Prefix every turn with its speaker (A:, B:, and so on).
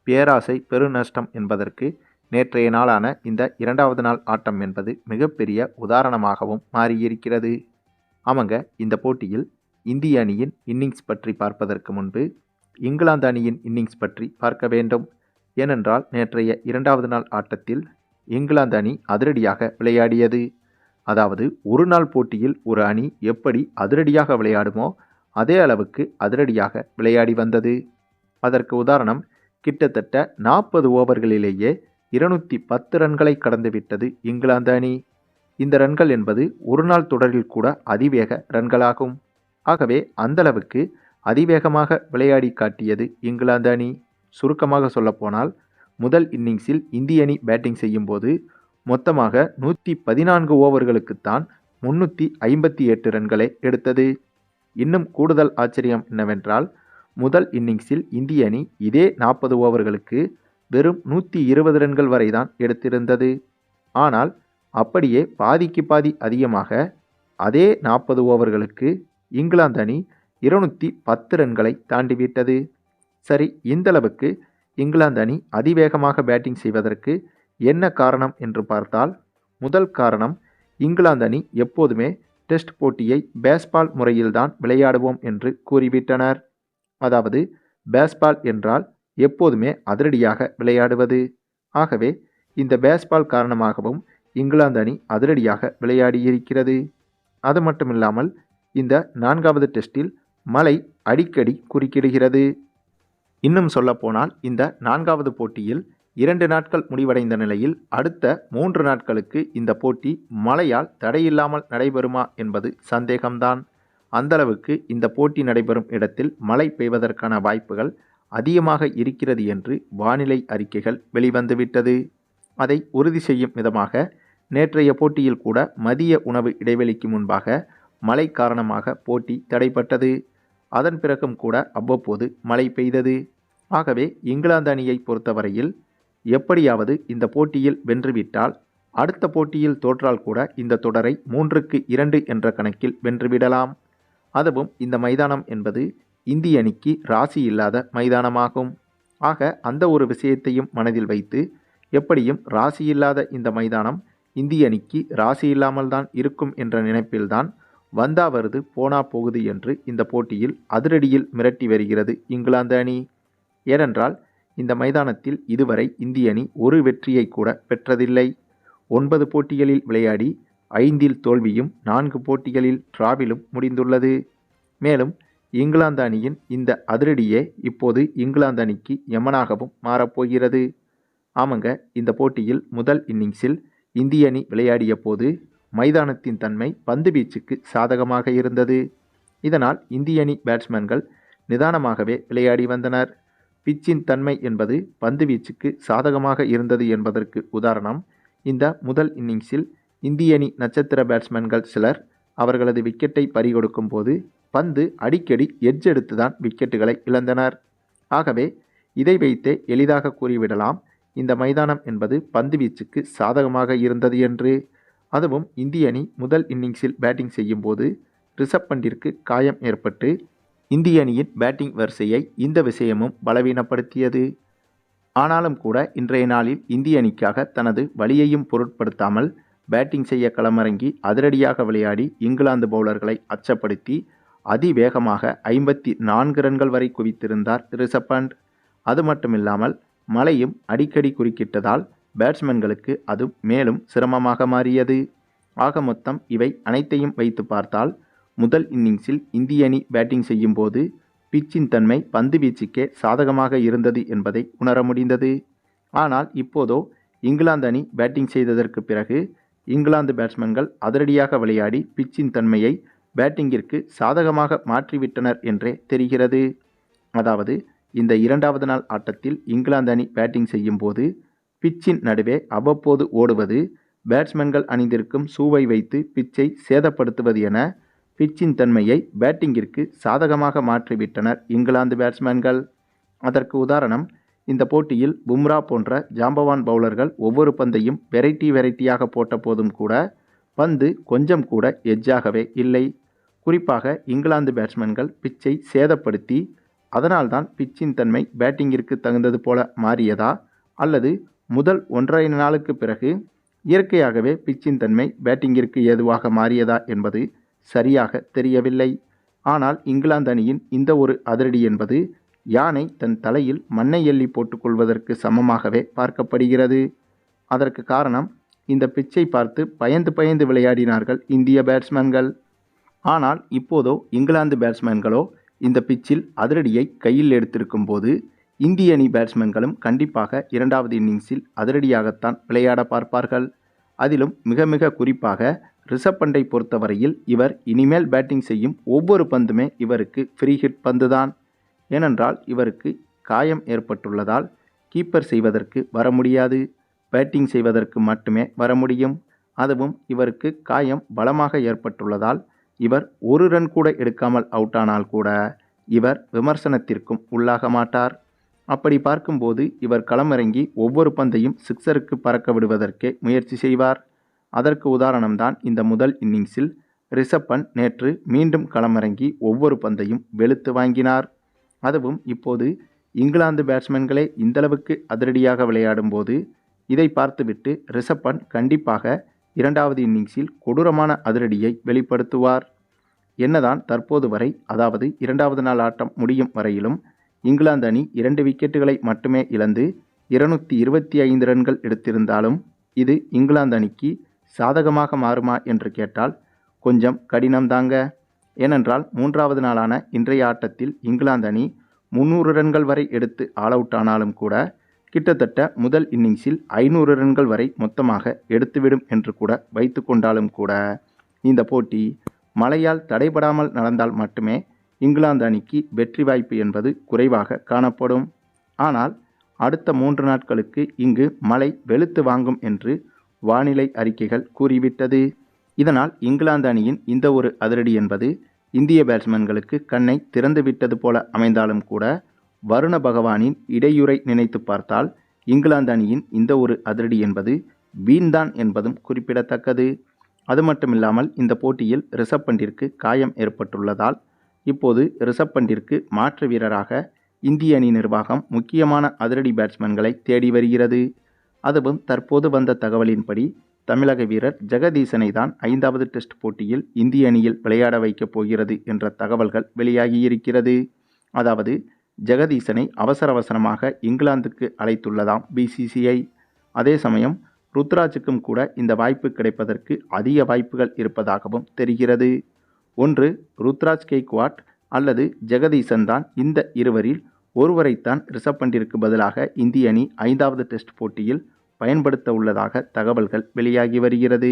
A: பேராசை பெருநஷ்டம் என்பதற்கு நேற்றைய நாளான இந்த இரண்டாவது நாள் ஆட்டம் என்பது மிகப்பெரிய உதாரணமாகவும் மாறியிருக்கிறது. ஆமாங்க, இந்த போட்டியில் இந்திய அணியின் இன்னிங்ஸ் பற்றி பார்ப்பதற்கு முன்பு இங்கிலாந்து அணியின் இன்னிங்ஸ் பற்றி பார்க்க வேண்டும். ஏனென்றால் நேற்றைய இரண்டாவது நாள் ஆட்டத்தில் இங்கிலாந்து அணி அதிரடியாக விளையாடியது. அதாவது ஒரு நாள் போட்டியில் ஒரு அணி எப்படி அதிரடியாக விளையாடுமோ அதே அளவுக்கு அதிரடியாக விளையாடி வந்தது. அதற்கு உதாரணம், கிட்டத்தட்ட 40 ஓவர்களிலேயே 210 ரன்களை கடந்துவிட்டது இங்கிலாந்து அணி. இந்த ரன்கள் என்பது ஒரு நாள் தொடரில் கூட அதிவேக ரன்களாகும். ஆகவே அந்தளவுக்கு அதிவேகமாக விளையாடி காட்டியது இங்கிலாந்து அணி. சுருக்கமாக சொல்லப்போனால், முதல் இன்னிங்ஸில் இந்திய அணி பேட்டிங் செய்யும்போது மொத்தமாக 114 ஓவர்களுக்குத்தான் 358 ரன்களை எடுத்தது. இன்னும் கூடுதல் ஆச்சரியம் என்னவென்றால், முதல் இன்னிங்ஸில் இந்திய அணி இதே 40 ஓவர்களுக்கு வெறும் 120 ரன்கள் வரைதான் எடுத்திருந்தது. ஆனால் அப்படியே பாதிக்கு பாதி அதிகமாக அதே 40 ஓவர்களுக்கு இங்கிலாந்து அணி 210 ரன்களை தாண்டிவிட்டது. சரி, இந்தளவுக்கு இங்கிலாந்து அணி அதிவேகமாக பேட்டிங் செய்வதற்கு என்ன காரணம் என்று பார்த்தால், முதல் காரணம், இங்கிலாந்து அணி எப்போதுமே டெஸ்ட் போட்டியை பேஸ்பால் முறையில்தான் விளையாடுவோம் என்று கூறிவிட்டனர். அதாவது பேஸ்பால் என்றால் எப்போதுமே அதிரடியாக விளையாடுவது. ஆகவே இந்த பேஸ்பால் காரணமாகவும் இங்கிலாந்து அணி அதிரடியாக விளையாடியிருக்கிறது. அது மட்டுமில்லாமல் இந்த 4வது டெஸ்டில் மழை அடிக்கடி குறுக்கிடுகிறது. இன்னும் சொல்லப்போனால் இந்த 4வது போட்டியில் 2 நாட்கள் முடிவடைந்த நிலையில் அடுத்த 3 நாட்களுக்கு இந்த போட்டி மழையால் தடையில்லாமல் நடைபெறுமா என்பது சந்தேகம்தான். அந்தளவுக்கு இந்த போட்டி நடைபெறும் இடத்தில் மழை பெய்வதற்கான வாய்ப்புகள் அதிகமாக இருக்கிறது என்று வானிலை அறிக்கைகள் வெளிவந்துவிட்டது. அதை உறுதி செய்யும் விதமாக நேற்றைய போட்டியில் கூட மதிய உணவு இடைவெளிக்கு முன்பாக மழை காரணமாக போட்டி தடைப்பட்டது. அதன் பிறகும் கூட அவ்வப்போது மழை பெய்தது. ஆகவே இங்கிலாந்து அணியை பொறுத்தவரையில் எப்படியாவது இந்த போட்டியில் வென்றுவிட்டால் அடுத்த போட்டியில் தோற்றால் கூட இந்த தொடரை 3-2 என்ற கணக்கில் வென்றுவிடலாம். அதுவும் இந்த மைதானம் என்பது இந்திய அணிக்கு ராசி இல்லாத மைதானமாகும். ஆக அந்த ஒரு விஷயத்தையும் மனதில் வைத்து எப்படியும் ராசி இல்லாத இந்த மைதானம் இந்திய அணிக்கு ராசி இல்லாமல் தான் இருக்கும் என்ற நினைப்பில்தான் வந்தா வருது போனா போகுது என்று இந்த போட்டியில் அதிரடியில் மிரட்டி வருகிறது இங்கிலாந்து அணி. ஏனென்றால் இந்த மைதானத்தில் இதுவரை இந்திய அணி ஒரு வெற்றியை கூட பெற்றதில்லை. 9 போட்டிகளில் விளையாடி 5இல் தோல்வியும் 4 போட்டிகளில் டிராவிலும் முடிந்துள்ளது. மேலும் இங்கிலாந்து அணியின் இந்த அதிரடியே இப்போது இங்கிலாந்து அணிக்கு யமனாகவும் மாறப்போகிறது. ஆமாங்க, இந்த போட்டியில் முதல் இன்னிங்ஸில் இந்திய அணி விளையாடிய போது மைதானத்தின் தன்மை பந்து வீச்சுக்கு சாதகமாக இருந்தது. இதனால் இந்திய அணி பேட்ஸ்மேன்கள் நிதானமாகவே விளையாடி வந்தனர். பிச்சின் தன்மை என்பது பந்து வீச்சுக்கு சாதகமாக இருந்தது என்பதற்கு உதாரணம், இந்த முதல் இன்னிங்ஸில் இந்திய அணி நட்சத்திர பேட்ஸ்மேன்கள் சிலர் அவர்களது விக்கெட்டை பறிகொடுக்கும் போது பந்து அடிக்கடி எட்ஜ் எடுத்துதான் விக்கெட்டுகளை இழந்தனர். ஆகவே இதை வைத்தே எளிதாக கூறிவிடலாம் இந்த மைதானம் என்பது பந்து வீச்சுக்கு சாதகமாக இருந்தது என்று. அதுவும் இந்திய அணி முதல் இன்னிங்ஸில் பேட்டிங் செய்யும் போது ரிஷப் பண்டிற்கு காயம் ஏற்பட்டு இந்திய அணியின் பேட்டிங் வரிசையை இந்த விஷயமும் பலவீனப்படுத்தியது. ஆனாலும் கூட இன்றைய நாளில் இந்திய அணிக்காக தனது வலியையும் பொருட்படுத்தாமல் பேட்டிங் செய்ய களமிறங்கி அதிரடியாக விளையாடி இங்கிலாந்து பவுலர்களை அச்சப்படுத்தி அதிவேகமாக 54 ரன்கள் வரை குவித்திருந்தார் ரிஷப் பண்ட். அது மட்டுமில்லாமல் மழையும் அடிக்கடி குறுக்கிட்டதால் பேட்ஸ்மேன்களுக்கு அது மேலும் சிரமமாக மாறியது. ஆக மொத்தம் இவை அனைத்தையும் வைத்து பார்த்தால் முதல் இன்னிங்ஸில் இந்திய அணி பேட்டிங் செய்யும் போது பிச்சின் தன்மை பந்து வீச்சுக்கே சாதகமாக இருந்தது என்பதை உணர முடிந்தது. ஆனால் இப்போதோ இங்கிலாந்து அணி பேட்டிங் செய்ததற்கு பிறகு இங்கிலாந்து பேட்ஸ்மேன்கள் அதிரடியாக விளையாடி பிச்சின் தன்மையை பேட்டிங்கிற்கு சாதகமாக மாற்றிவிட்டனர் என்றே தெரிகிறது. அதாவது இந்த இரண்டாவது நாள் ஆட்டத்தில் இங்கிலாந்து அணி பேட்டிங் செய்யும் போது பிச்சின் நடுவே அவ்வப்போது ஓடுவது, பேட்ஸ்மேன்கள் அணிந்திருக்கும் ஷூவை வைத்து பிச்சை சேதப்படுத்துவது என பிச்சின் தன்மையை பேட்டிங்கிற்கு சாதகமாக மாற்றிவிட்டனர் இங்கிலாந்து பேட்ஸ்மேன்கள். அதற்கு உதாரணம், இந்த போட்டியில் பும்ரா போன்ற ஜாம்பவான் பவுலர்கள் ஒவ்வொரு பந்தையும் வெரைட்டியாக போட்ட போதும் கூட பந்து கொஞ்சம் கூட எட்ஜாகவே இல்லை. குறிப்பாக இங்கிலாந்து பேட்ஸ்மேன்கள் பிச்சை சேதப்படுத்தி அதனால்தான் பிச்சின் தன்மை பேட்டிங்கிற்கு தகுந்தது போல மாறியதா, அல்லது முதல் 1½ நாளுக்கு பிறகு இயற்கையாகவே பிச்சின் தன்மை பேட்டிங்கிற்கு ஏதுவாக மாறியதா என்பது சரியாக தெரியவில்லை. ஆனால் இங்கிலாந்து அணியின் இந்த ஒரு அதிரடி என்பது யானை தன் தலையில் மண்ணை எள்ளி போட்டுக்கொள்வதற்கு சமமாகவே பார்க்கப்படுகிறது. அதற்கு காரணம், இந்த பிச்சை பார்த்து பயந்து பயந்து விளையாடினார்கள் இந்திய பேட்ஸ்மேன்கள். ஆனால் இப்போதோ இங்கிலாந்து பேட்ஸ்மேன்களோ இந்த பிச்சில் அதிரடியை கையில் எடுத்திருக்கும் போது இந்திய அணி பேட்ஸ்மேன்களும் கண்டிப்பாக 2வது இன்னிங்ஸில் அதிரடியாகத்தான் விளையாட பார்ப்பார்கள். அதிலும் மிக மிக குறிப்பாக ரிஷப் பண்டை பொறுத்தவரையில் இவர் இனிமேல் பேட்டிங் செய்யும் ஒவ்வொரு பந்துமே இவருக்கு ஃப்ரீ ஹிட் பந்து தான். ஏனென்றால் இவருக்கு காயம் ஏற்பட்டுள்ளதால் கீப்பர் செய்வதற்கு வர முடியாது, பேட்டிங் செய்வதற்கு மட்டுமே வர முடியும். அதுவும் இவருக்கு காயம் பலமாக ஏற்பட்டுள்ளதால் இவர் ஒரு ரன் கூட எடுக்காமல் அவுட் ஆனால் கூட இவர் விமர்சனத்திற்கும் உள்ளாக மாட்டார். அப்படி பார்க்கும்போது இவர் களமிறங்கி ஒவ்வொரு பந்தையும் சிக்ஸருக்கு பறக்க விடுவதற்கே முயற்சி செய்வார். அதற்கு உதாரணம்தான் இந்த முதல் இன்னிங்ஸில் ரிஷப் பண்ட் நேற்று மீண்டும் களமிறங்கி ஒவ்வொரு பந்தையும் வெளுத்து வாங்கினார். அதுவும் இப்போது இங்கிலாந்து பேட்ஸ்மேன்களே இந்தளவுக்கு அதிரடியாக விளையாடும் போது இதை பார்த்துவிட்டு ரிஷப் பண்ட் கண்டிப்பாக 2வது இன்னிங்ஸில் கொடூரமான அதிரடியை வெளிப்படுத்துவார். என்னதான் தற்போது வரை, அதாவது 2வது நாள் ஆட்டம் முடியும் வரையிலும் இங்கிலாந்து அணி 2 விக்கெட்டுகளை மட்டுமே இழந்து 225 ரன்கள் எடுத்திருந்தாலும் இது இங்கிலாந்து அணிக்கு சாதகமாக மாறுமா என்று கேட்டால் கொஞ்சம் கடினம்தாங்க. ஏனென்றால் 3வது நாளான இன்றைய ஆட்டத்தில் இங்கிலாந்து அணி 300 ரன்கள் வரை எடுத்து ஆல் அவுட் ஆனாலும் கூட கிட்டத்தட்ட முதல் இன்னிங்ஸில் 500 ரன்கள் வரை மொத்தமாக எடுத்துவிடும் என்று கூட வைத்து கொண்டாலும் கூட இந்த போட்டி மழையால் தடைபடாமல் நடந்தால் மட்டுமே இங்கிலாந்து அணிக்கு வெற்றி வாய்ப்பு என்பது குறைவாக காணப்படும். ஆனால் அடுத்த 3 நாட்களுக்கு இங்கு மழை வெளுத்து வாங்கும் என்று வானிலை அறிக்கைகள் கூறிவிட்டது. இதனால் இங்கிலாந்து அணியின் இந்த ஒரு அதிரடி என்பது இந்திய பேட்ஸ்மேன்களுக்கு கண்ணை திறந்து விட்டது போல அமைந்தாலும் கூட வருண பகவானின் இடையூறை நினைத்து பார்த்தால் இங்கிலாந்து அணியின் இந்த ஒரு அதிரடி என்பது வீண்தான் என்பதும் குறிப்பிடத்தக்கது. அது மட்டுமில்லாமல் இந்த போட்டியில் ரிஷப் பண்டிற்கு காயம் ஏற்பட்டுள்ளதால் இப்போது ரிஷப் பண்டிற்கு மாற்று வீரராக இந்திய அணி நிர்வாகம் முக்கியமான அதிரடி பேட்ஸ்மேன்களை தேடி வருகிறது. அதுவும் தற்போது வந்த தகவலின்படி தமிழக வீரர் ஜெகதீசனை தான் 5வது டெஸ்ட் போட்டியில் இந்திய அணியில் விளையாட வைக்கப் போகிறது என்ற தகவல்கள் வெளியாகியிருக்கிறது. அதாவது ஜெகதீசனை அவசரமாக இங்கிலாந்துக்கு அழைத்துள்ளதாம் பிசிசிஐ. அதே சமயம் ருத்ராஜுக்கும் கூட இந்த வாய்ப்பு கிடைப்பதற்கு அதிக வாய்ப்புகள் இருப்பதாகவும் தெரிகிறது. ஒன்று ருத்ராஜ் கெய்க்வாட் அல்லது ஜெகதீசன் தான். இந்த இருவரில் ஒருவரைத்தான் ரிஷப் பண்டிற்கு பதிலாக இந்திய அணி 5வது டெஸ்ட் போட்டியில் பயன்படுத்த உள்ளதாக தகவல்கள் வெளியாகி வருகிறது.